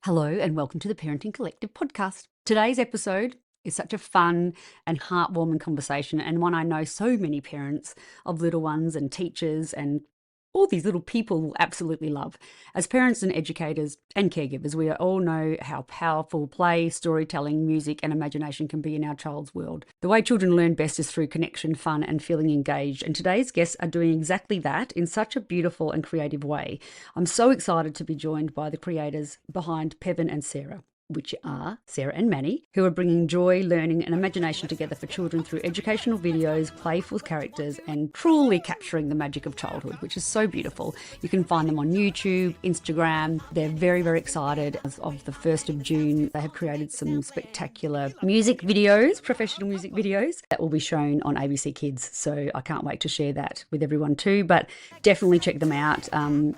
Hello and welcome to the Parenting Collective podcast. Today's episode is such a fun and heartwarming conversation, and one I know so many parents of little ones and teachers and all these little people will absolutely love. As parents and educators and caregivers, we all know how powerful play, storytelling, music, and imagination can be in our child's world. The way children learn best is through connection, fun, and feeling engaged. And today's guests are doing exactly that in such a beautiful and creative way. I'm so excited to be joined by the creators behind Pevan and Sarah, which are Sarah and Manny, who are bringing joy, learning, and imagination together for children through educational videos, playful characters, and truly capturing the magic of childhood, which is so beautiful. You can find them on YouTube, Instagram. They're very, very excited. As of the 1st of June, they have created some spectacular music videos, professional music videos, that will be shown on ABC Kids. So I can't wait to share that with everyone too, but definitely check them out.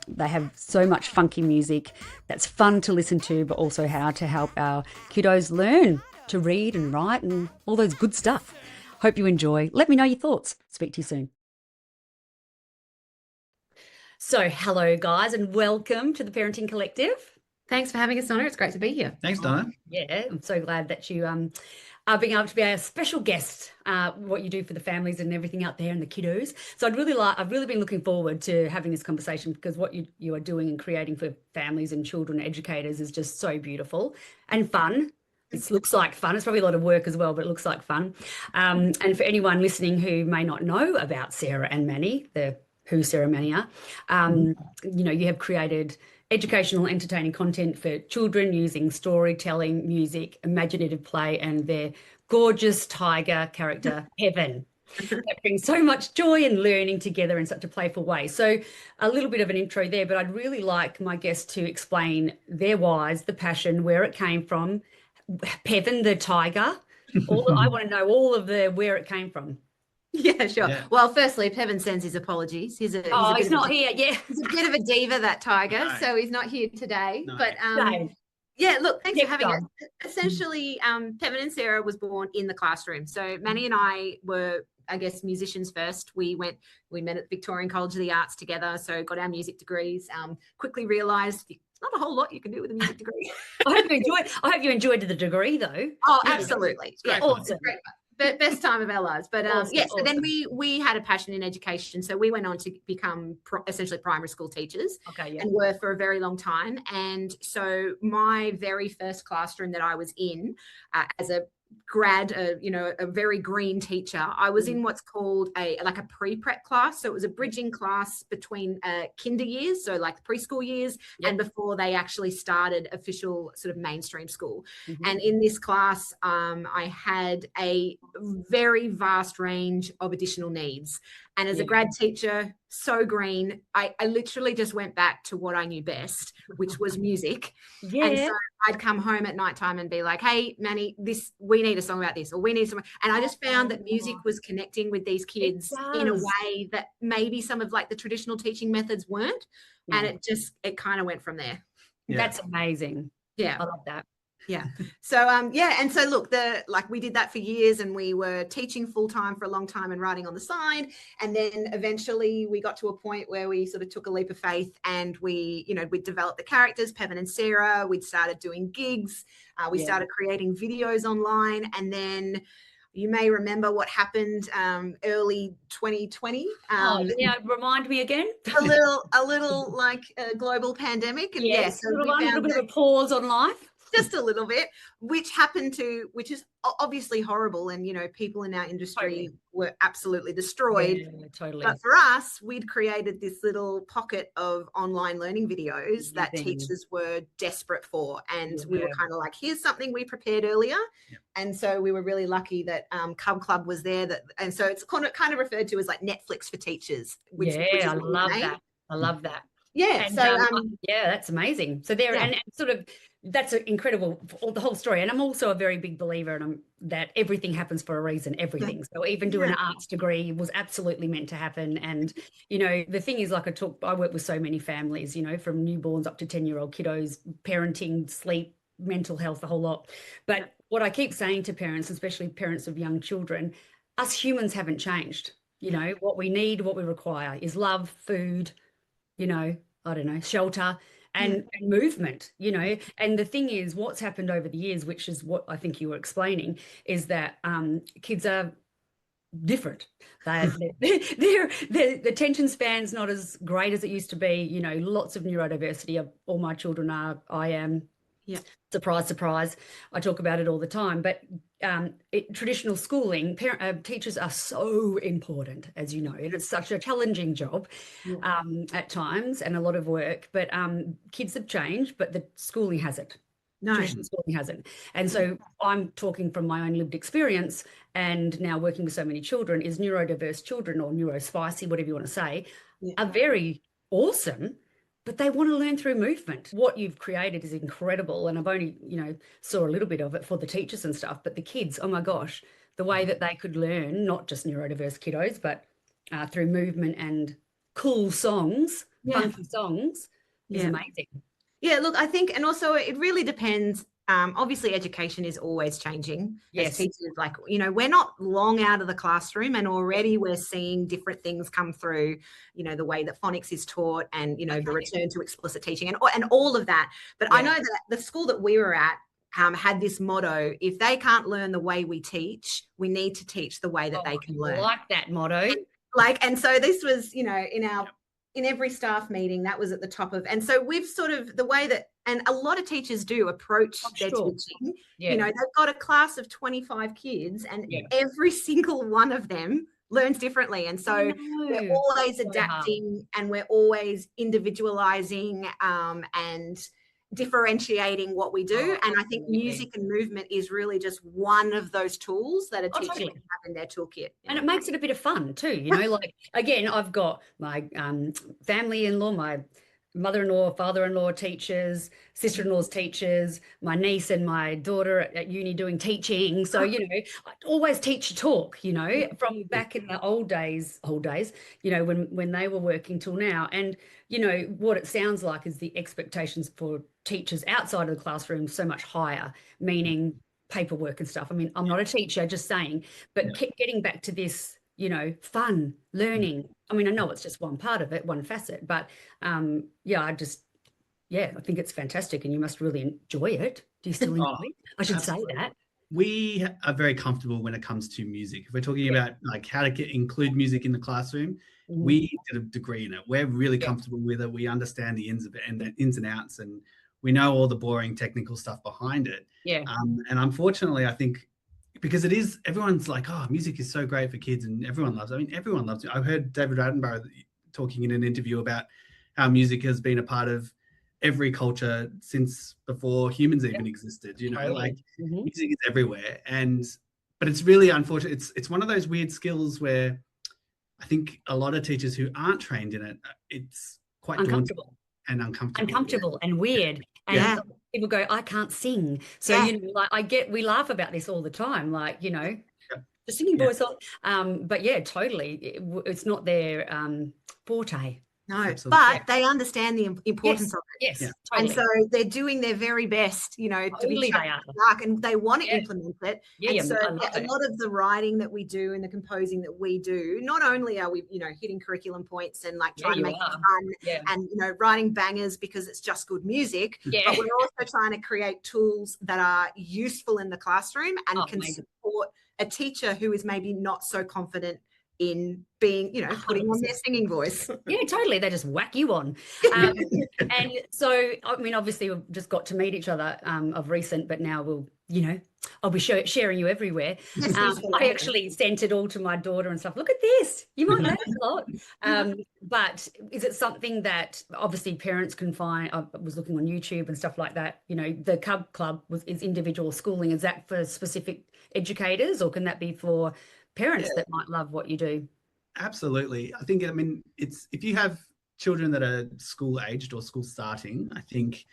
They have so much funky music that's fun to listen to, but also how to help our kiddos learn to read and write and all those good stuff. Hope you enjoy. Let me know your thoughts. Speak to you soon. So, hello guys, and welcome to the Parenting Collective. Thanks for having us, Donna. It's great to be here. Thanks, Donna. Yeah, I'm so glad that you are being able to be a special guest, what you do for the families and everything out there and the kiddos. So I've really been looking forward to having this conversation, because what you are doing and creating for families and children and educators is just so beautiful and fun. It looks like fun. It's probably a lot of work as well, but it looks like fun. And for anyone listening who may not know about Sarah and Manny, who Sarah and Manny are, you have created educational, entertaining content for children using storytelling, music, imaginative play, and their gorgeous tiger character, Pevan. That brings so much joy and learning together in such a playful way. So a little bit of an intro there, but I'd really like my guests to explain their whys, the passion, where it came from. Pevan the Tiger. I want to know all of where it came from. Yeah, sure. Yeah. Well, firstly, Pevan sends his apologies. He's not here. Yeah, he's a bit of a diva, that tiger, so he's not here today. No. But yeah, look, thanks for having us. Essentially, Pevan and Sarah was born in the classroom. So Manny and I were, I guess, musicians first. We met at the Victorian College of the Arts together, so got our music degrees. Quickly realised not a whole lot you can do with a music degree. I hope you enjoyed the degree, though. Oh, absolutely. Yeah, awesome. Great. Best time of our lives. But awesome, yeah, so then we had a passion in education. So we went on to become essentially primary school teachers, and were for a very long time. And so my very first classroom that I was in as a grad, a very green teacher, I was in what's called a pre-prep class. So it was a bridging class between kinder years, so like preschool years, and before they actually started official sort of mainstream school. And in this class, I had a very vast range of additional needs. And as a grad teacher, so green, I literally just went back to what I knew best, which was music. Yeah. And so I'd come home at nighttime and be like, hey, Manny, we need a song about this, or we need some. And I just found that music was connecting with these kids in a way that maybe some of like the traditional teaching methods weren't. And it kind of went from there. Yeah. That's amazing. Yeah. I love that. Yeah. So, and so look, we did that for years, and we were teaching full time for a long time and writing on the side. And then eventually we got to a point where we sort of took a leap of faith, and we developed the characters, Pevan and Sarah. We'd started doing gigs. We started creating videos online. And then you may remember what happened early 2020. Remind me again. a little like a global pandemic. And so a little bit of a pause on life. Just a little bit, which is obviously horrible. And, people in our industry were absolutely destroyed. Yeah, totally. But for us, we'd created this little pocket of online learning videos that teachers were desperate for. And we were kind of like, here's something we prepared earlier. Yeah. And so we were really lucky that Cub Club was there. And so it's kind of referred to as like Netflix for teachers. Which I love that. I love that. Yeah. And, that's amazing. So and sort of, that's incredible, the whole story. And I'm also a very big believer that everything happens for a reason, everything. Yeah. So even doing an arts degree was absolutely meant to happen. And, the thing is, like I work with so many families, from newborns up to 10-year-old kiddos, parenting, sleep, mental health, the whole lot. But what I keep saying to parents, especially parents of young children, us humans haven't changed. What we need, what we require is love, food, shelter. and movement, you know. And the thing is, what's happened over the years, which is what I think you were explaining, is that kids are different. Their attention span's not as great as it used to be. You know, lots of neurodiversity. All my children are. I am. Yeah. Surprise, surprise. I talk about it all the time. But traditional schooling, teachers are so important, as you know, and it's such a challenging job at times and a lot of work. But kids have changed, but the schooling hasn't. No. Traditional schooling hasn't. And so I'm talking from my own lived experience and now working with so many children, is neurodiverse children, or neurospicy, whatever you want to say, are very awesome, but they want to learn through movement. What you've created is incredible. And I've only, you know, saw a little bit of it for the teachers and stuff, but the kids, oh my gosh, the way that they could learn, not just neurodiverse kiddos, but through movement and cool songs, funky songs, is amazing. Yeah, look, I think, and also it really depends. Obviously, education is always changing. As teachers, like, you know, we're not long out of the classroom, and already we're seeing different things come through, you know, the way that phonics is taught, and, you know, the return to explicit teaching, and all of that. But I know that the school that we were at had this motto: if they can't learn the way we teach, we need to teach the way that they can learn. I like that motto. And so this was, you know, in every staff meeting, that was at the top of, and so we've sort of, the way that, and a lot of teachers do approach their teaching, you know, they've got a class of 25 kids, and every single one of them learns differently. And so we're always adapting, and we're always individualizing and differentiating what we do. And I think music and movement is really just one of those tools that a teacher can have in their toolkit. And it makes it a bit of fun too, you know. Like, again, I've got my family-in-law, my mother-in-law, father-in-law teachers, sister-in-law's teachers, my niece and my daughter at uni doing teaching. So, you know, I always teach talk, you know, from back in the old days, you know, when they were working till now. And, you know, what it sounds like is the expectations for teachers outside of the classroom so much higher, meaning paperwork and stuff. I mean, I'm not a teacher, just saying, but getting back to this, you know, fun, learning. I mean, I know it's just one part of it, one facet, but I think it's fantastic, and you must really enjoy it. Do you still enjoy it? I should say that. We are very comfortable when it comes to music. If we're talking about like how to include music in the classroom, we did a degree in it. We're really comfortable with it. We understand the ins and outs, and we know all the boring technical stuff behind it. And unfortunately, I think, because it is, everyone's like, oh, music is so great for kids and everyone loves it. I mean, everyone loves it. I heard David Attenborough talking in an interview about how music has been a part of every culture since before humans even existed, you know, like music is everywhere. But it's really unfortunate. It's one of those weird skills where I think a lot of teachers who aren't trained in it, it's quite uncomfortable and weird. And people go, I can't sing. So, you know, like we laugh about this all the time. Like, you know, the singing voice. But yeah, totally. It's not their forte. No, absolutely. But they understand the importance of it. Yes, totally. And so they're doing their very best, you know, to be dark, and they want to implement it. And so a lot of the writing that we do and the composing that we do, not only are we, you know, hitting curriculum points and like trying to make it fun and, you know, writing bangers because it's just good music, but we're also trying to create tools that are useful in the classroom and can support a teacher who is maybe not so confident in being, you know, putting on their singing voice. Yeah, totally. They just whack you on. And so, I mean, obviously we've just got to meet each other of recent, but now we'll, you know, I'll be sharing you everywhere. I actually sent it all to my daughter and stuff. Look at this. You might learn a lot. But is it something that obviously parents can find? I was looking on YouTube and stuff like that. You know, the Cub Club is individual schooling. Is that for specific educators, or can that be for parents that might love what you do? Absolutely. I think, I mean, it's, if you have children that are school aged or school starting, I think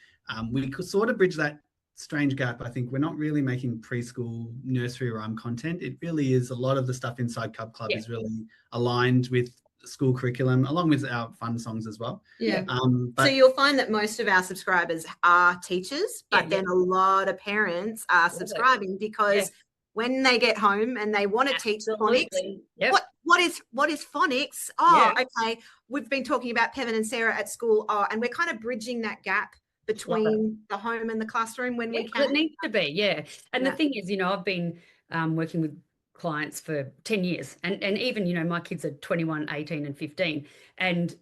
we could sort of bridge that strange gap. I think we're not really making preschool nursery rhyme content. It really is, a lot of the stuff inside Cub Club is really aligned with school curriculum, along with our fun songs as well. So you'll find that most of our subscribers are teachers, but then a lot of parents are subscribing because when they get home and they want to teach phonics, what is phonics? Oh, okay. We've been talking about Pevan and Sarah at school, and we're kind of bridging that gap between the home and the classroom when we can. It needs to be, And the thing is, I've been working with clients for 10 years and even, my kids are 21, 18 and 15 and,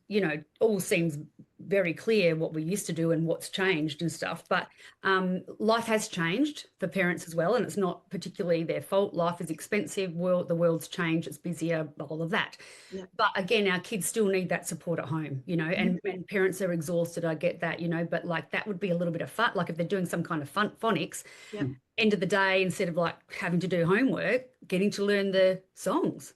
all seems very clear what we used to do and what's changed and stuff. But life has changed for parents as well. And it's not particularly their fault. Life is expensive. The world's changed. It's busier, all of that. Yeah. But again, our kids still need that support at home, and parents are exhausted. I get that, but like that would be a little bit of fun. Like if they're doing some kind of phonics, end of the day, instead of like having to do homework, getting to learn the songs.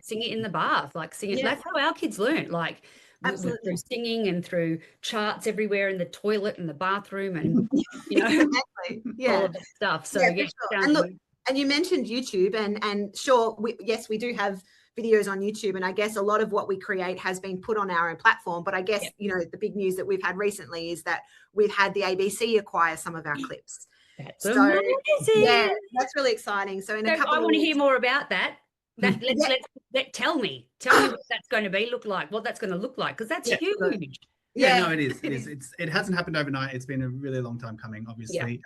Sing it in the bath, like sing it. That's how our kids learn, like through singing and through charts everywhere in the toilet and the bathroom and all of that stuff. So sure. And look, and you mentioned YouTube and sure, we do have videos on YouTube, and I guess a lot of what we create has been put on our own platform. But I guess the big news that we've had recently is that we've had the ABC acquire some of our clips. That's amazing. Yeah, that's really exciting. So in a couple, I want to hear more about that. Tell me what that's going to look like, what that's going to look like, because that's huge. No, it is. It hasn't happened overnight. It's been a really long time coming, obviously.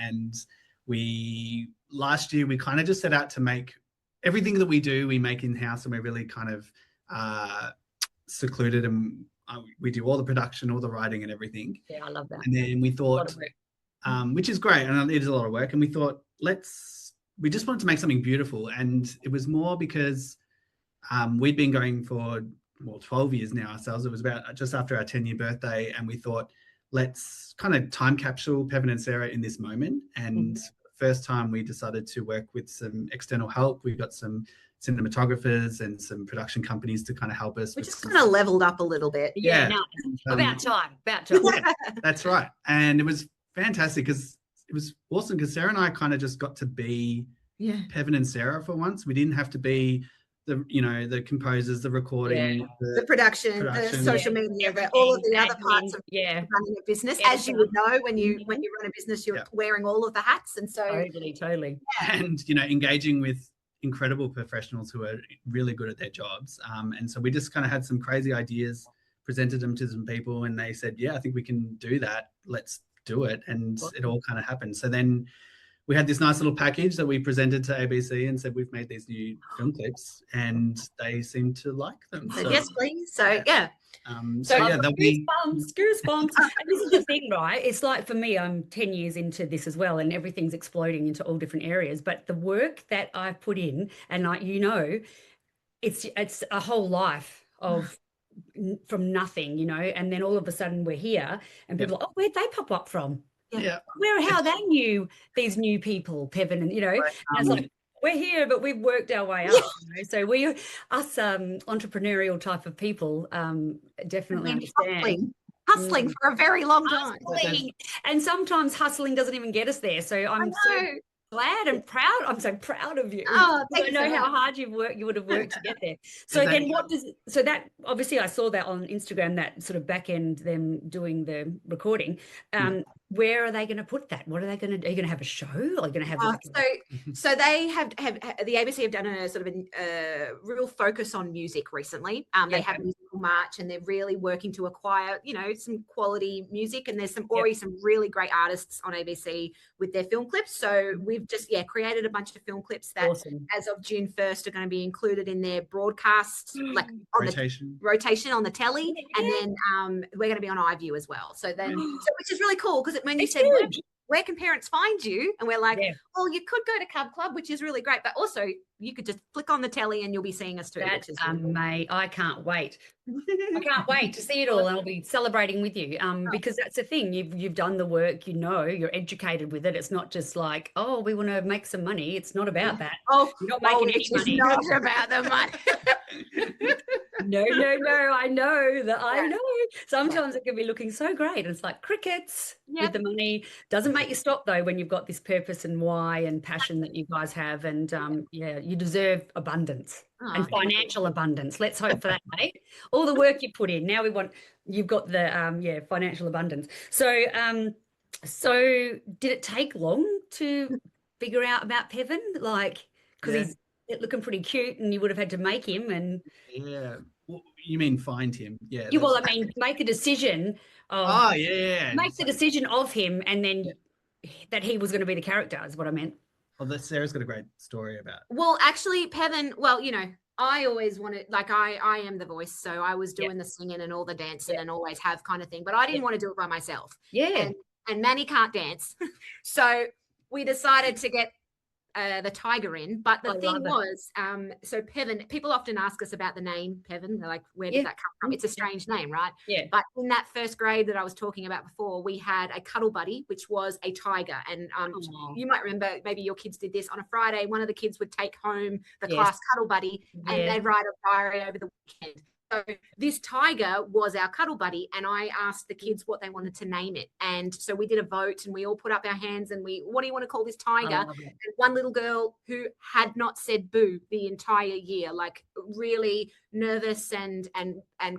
And last year we kind of just set out to make everything that we do, we make in-house, and we're really kind of secluded, and we do all the production, all the writing and everything. Yeah, I love that. And then we thought, which is great, and it is a lot of work, and we thought, we just wanted to make something beautiful. And it was more because we'd been going for 12 years now ourselves. It was about just after our 10-year birthday, and we thought, let's kind of time capsule Pevan and Sarah in this moment. And first time we decided to work with some external help. We've got some cinematographers and some production companies to kind of help us. We just kind of leveled up a little bit. About time. That's right. And it was fantastic because it was awesome because Sarah and I kind of just got to be Pevan and Sarah for once. We didn't have to be the composers, the recording, the production, the social media, all of the other parts of running a business. As you would know, when you run a business, you're wearing all of the hats. And so totally. And engaging with incredible professionals who are really good at their jobs. And so we just kind of had some crazy ideas, presented them to some people, and they said, I think we can do that. Let's do it. And it all kind of happened. So then we had this nice little package that we presented to ABC and said, we've made these new film clips, and they seem to like them. So yes, please. So they'll be goosebumps. And this is the thing, right? It's like, for me, I'm 10 years into this as well, and everything's exploding into all different areas. But the work that I've put in, and it's a whole life of from nothing, and then all of a sudden we're here, and people are like, where'd they pop up from? How they knew these new people, Pevan, and and it's like, we're here, but we've worked our way up. So us entrepreneurial type of people definitely understand. Hustling for a very long time. And sometimes hustling doesn't even get us there. So I'm so glad and proud. I'm so proud of you. Oh, I know how hard you would have worked to get there. So then that obviously I saw that on Instagram, that sort of back end, them doing the recording. Where are they going to put that? What are they going to do? Are you going to have a show? Are you going to have so they have the ABC have done a sort of a real focus on music recently. They have a musical march, and they're really working to acquire some quality music, and there's already some really great artists on ABC with their film clips. So we've just created a bunch of film clips that as of June 1st are going to be included in their broadcast, like on rotation on the telly, and then we're going to be on iView as well. So then which is really cool, because when you said where can parents find you, and we're like, well, you could go to Cub Club, which is really great, but also you could just flick on the telly and you'll be seeing us too. That's amazing. I can't wait. I can't wait to see it all, and I'll be celebrating with you because that's the thing. You've done the work, you're educated with it. It's not just like, oh, we want to make some money. It's not about that. You're not making any money. It's not about the money. No, I know that. I know. Sometimes it can be looking so great. It's like crickets with the money. Doesn't make you stop though when you've got this purpose and why and passion that you guys have. And you deserve abundance and financial abundance. Let's hope for that, mate. All the work you put in. Now you've got the financial abundance. So did it take long to figure out about Pevan? Like, because he's looking pretty cute and you would have had to make him and... Yeah. Well, you mean find him? Yeah. Well, I mean, make a decision of... Oh, yeah. Make the decision of him and then that he was going to be the character is what I meant. Well, Sarah's got a great story about. Well, actually, Pevan, well, you know, I always wanted, like, I am the voice, so I was doing the singing and all the dancing and always have kind of thing, but I didn't want to do it by myself. Yeah. And Manny can't dance. So we decided to get the tiger in. But the thing was, so Pevan, people often ask us about the name Pevan. They're like, where did that come from? It's a strange name, right? Yeah. But in that first grade that I was talking about before, we had a cuddle buddy, which was a tiger. And you might remember, maybe your kids did this on a Friday. One of the kids would take home the class cuddle buddy and they'd write a diary over the weekend. So this tiger was our cuddle buddy, and I asked the kids what they wanted to name it. And so we did a vote, and we all put up our hands, and what do you want to call this tiger? And one little girl who had not said boo the entire year, like really nervous and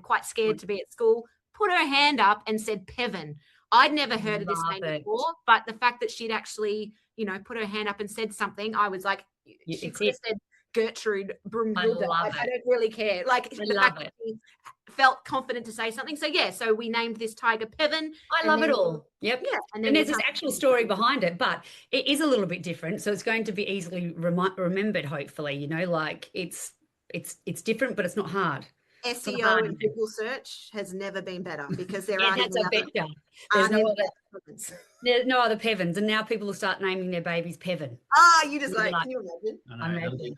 quite scared to be at school, put her hand up and said Pevan. I'd never heard of this name before, but the fact that she'd actually, you know, put her hand up and said something, I was like, she could have said Gertrude Broomhilda. I don't really care. Like the fact that she felt confident to say something. So so we named this tiger Pevan. I love it all. Yep. Yeah. And there's this actual story behind it, but it is a little bit different. So it's going to be easily remembered, hopefully. You know, like it's different, but it's not hard. SEO and Google search has never been better because there aren't that's any other, there's no other Pevans, and now people will start naming their babies Pevan. You just like, can you imagine?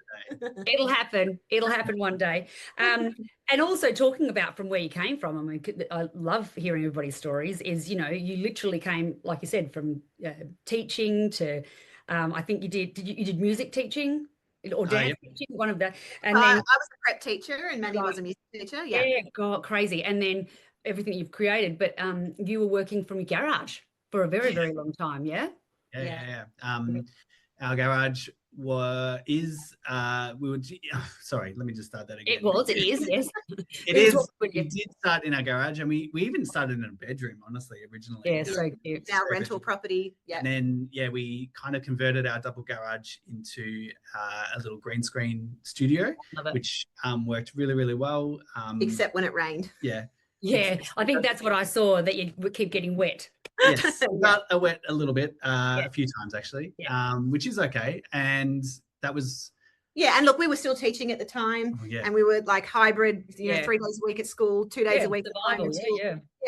It'll happen. It'll happen one day. And also talking about from where you came from, I mean, I love hearing everybody's stories, is, you know, you literally came, like you said, from teaching to, I think you did music teaching or dance teaching, one of that. And then I was a prep teacher and Manny was a music teacher. Yeah, God, crazy. And then everything you've created, but you were working from your garage for a very, very long time, yeah? Yeah. Our garage sorry, let me just start that again. It is, yes. It is. We did start in our garage, and we even started in a bedroom, honestly, originally. Yeah, so cute. Our rental property. Yeah. And then, we kind of converted our double garage into a little green screen studio, which worked really, really well. Except when it rained. Yeah. Yeah, I think that's what I saw, that you keep getting wet. Yes, got wet a little bit, a few times actually, which is okay. And that was... Yeah, and look, we were still teaching at the time, and we were like hybrid, you know, 3 days a week at school, 2 days a week at home.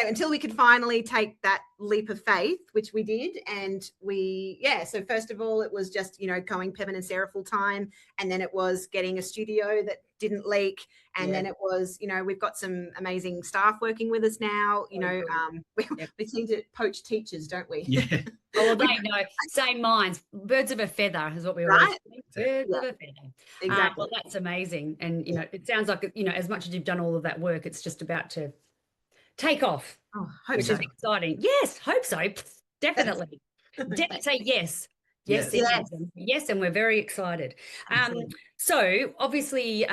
Until we could finally take that leap of faith, which we did. And so first of all, it was just, you know, going Pevan and Sarah full time. And then it was getting a studio that didn't leak. And then it was, you know, we've got some amazing staff working with us now. You know, we seem to poach teachers, don't we? Yeah. Well, they know, same minds. Birds of a feather is what we always say. Birds of a feather. Exactly. Well, that's amazing. And, you know, it sounds like, you know, as much as you've done all of that work, it's just about to take off, which is exciting. Yes, hope so. Definitely. Say yes. Yes, and we're very excited. So obviously,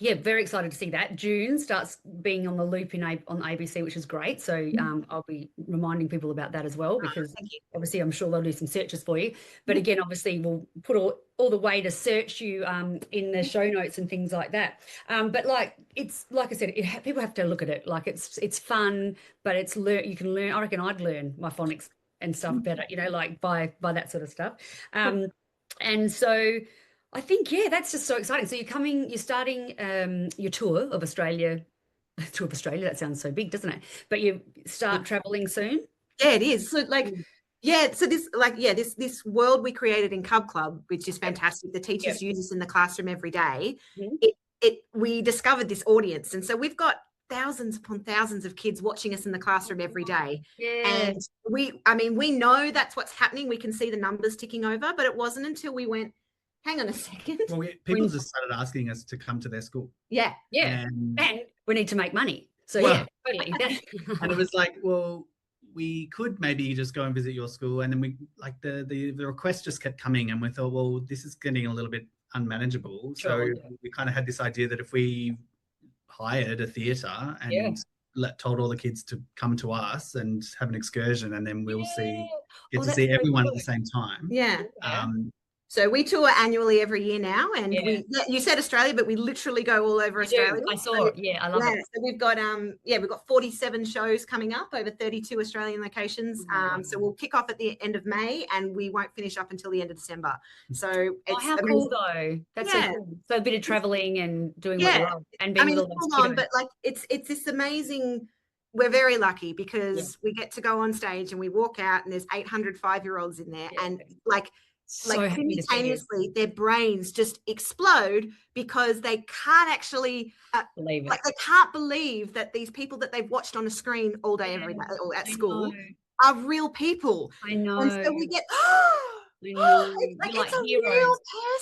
very excited to see that. June starts being on the loop on ABC, which is great. So I'll be reminding people about that as well, because obviously I'm sure they'll do some searches for you. But again, obviously we'll put all the way to search you in the show notes and things like that. But like, it's like I said, people have to look at it. Like it's fun, but you can learn. I reckon I'd learn my phonics and stuff better, you know, like by that sort of stuff. And so I think, that's just so exciting. So you're starting your tour of Australia. Tour of Australia, that sounds so big, doesn't it? But you start traveling soon? Yeah, it is. So like, so this world we created in Cub Club, which is fantastic. The teachers use this in the classroom every day. We discovered this audience. And so we've got thousands upon thousands of kids watching us in the classroom every day. And we know that's what's happening. We can see the numbers ticking over, but it wasn't until we went, hang on a second. Well, people just started asking us to come to their school. Yeah. And we need to make money. So totally. And it was like, well, we could maybe just go and visit your school. And then we like the requests just kept coming, and we thought, well, this is getting a little bit unmanageable. So we kind of had this idea that if we hired a theatre and told all the kids to come to us and have an excursion, and then we'll get to see so everyone good. at the same time. Yeah. So we tour annually every year now, and you said Australia, but we literally go all over Australia. I saw it. Yeah, I love it. So we've got 47 shows coming up over 32 Australian locations. So we'll kick off at the end of May, and we won't finish up until the end of December. So it's how cool though. That's so cool. So a bit of traveling and doing what you love and being full on, but like it's this amazing. We're very lucky because we get to go on stage and we walk out and there's 800 5-year-olds in there, and like simultaneously their brains just explode because they can't actually believe it. Like they can't believe that these people that they've watched on a screen all day every day or at school are real people. I know. And so we get it's a real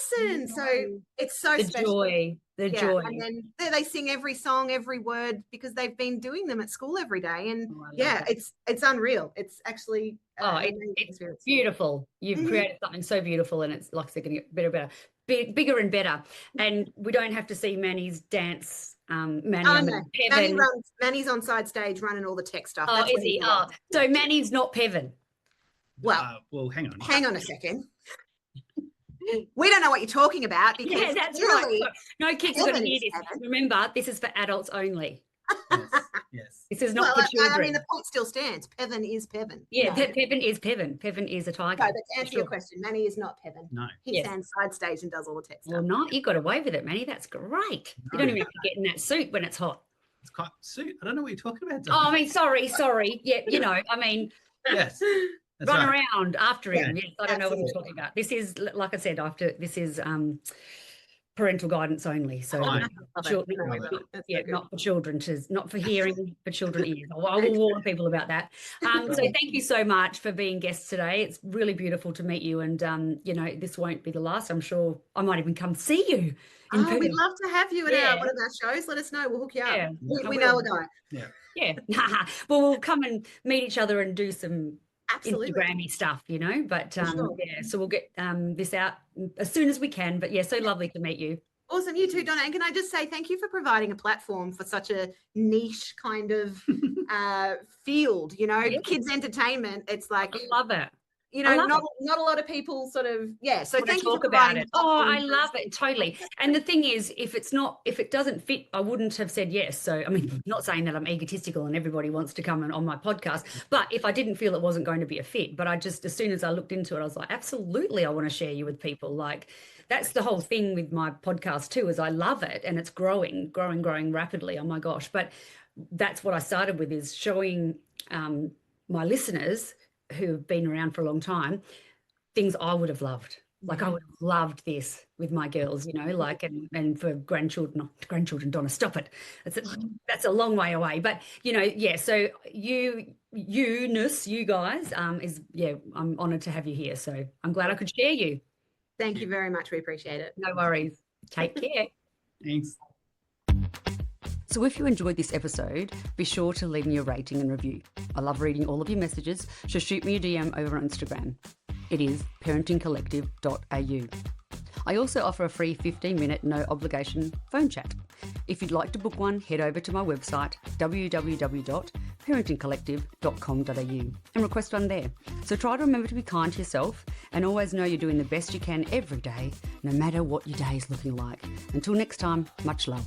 person. So it's so special. The joy. And then they sing every song, every word, because they've been doing them at school every day. And it's unreal. It's actually it's beautiful. You've created something so beautiful, and it's like I said, going to get better, bigger and better. And we don't have to see Manny's dance. Manny's on side stage running all the tech stuff. Oh, is he? So Manny's not Pevan. Well, hang on. Hang on a second. We don't know what you're talking about because that's right. No kids are going to hear this. Remember, this is for adults only. Yes. This is not for children. I mean, the point still stands. Pevan is Pevan. Yeah, Pevan is Pevan. Pevan is a tiger. No, but to answer your question, Manny is not Pevan. No. He stands side stage and does all the tech stuff. Well, not. You got away with it, Manny. That's great. You don't even have to get in that suit when it's hot. It's quite suit. I don't know what you're talking about. Oh, I mean, sorry. Yeah, Yes. That's run around after him. Yes, I don't know what I'm talking about. This is, like I said, this is parental guidance only. So not for children, not for hearing, for children ears. I will warn people about that. So thank you so much for being guests today. It's really beautiful to meet you, and this won't be the last. I'm sure I might even come see you. We'd love to have you at one of our shows. Let us know. We'll hook you up. Yeah, we know a guy. Yeah. Well, we'll come and meet each other and do some Instagrammy stuff, but so we'll get this out as soon as we can. But so lovely to meet you. Awesome. You too, Donna. And can I just say thank you for providing a platform for such a niche kind of field, kids entertainment. It's like, I love it. Not a lot of people sort of, so thank you for about it. Oh, I love it. Totally. And the thing is, if it doesn't fit, I wouldn't have said yes. So, I mean, not saying that I'm egotistical and everybody wants to come on my podcast, but if I didn't feel it wasn't going to be a fit, but as soon as I looked into it, I was like, absolutely, I want to share you with people. Like, that's the whole thing with my podcast too, is I love it and it's growing rapidly. Oh my gosh. But that's what I started with, is showing my listeners who have been around for a long time things I would have loved. Like I would have loved this with my girls, and for grandchildren, Donna, stop it. That's a long way away. But, so you guys, I'm honoured to have you here. So I'm glad I could share you. Thank you very much. We appreciate it. No worries. Take care. Thanks. So if you enjoyed this episode, be sure to leave me a rating and review. I love reading all of your messages, so shoot me a DM over on Instagram. It is parentingcollective.au. I also offer a free 15-minute no-obligation phone chat. If you'd like to book one, head over to my website, www.parentingcollective.com.au, and request one there. So try to remember to be kind to yourself and always know you're doing the best you can every day, no matter what your day is looking like. Until next time, much love.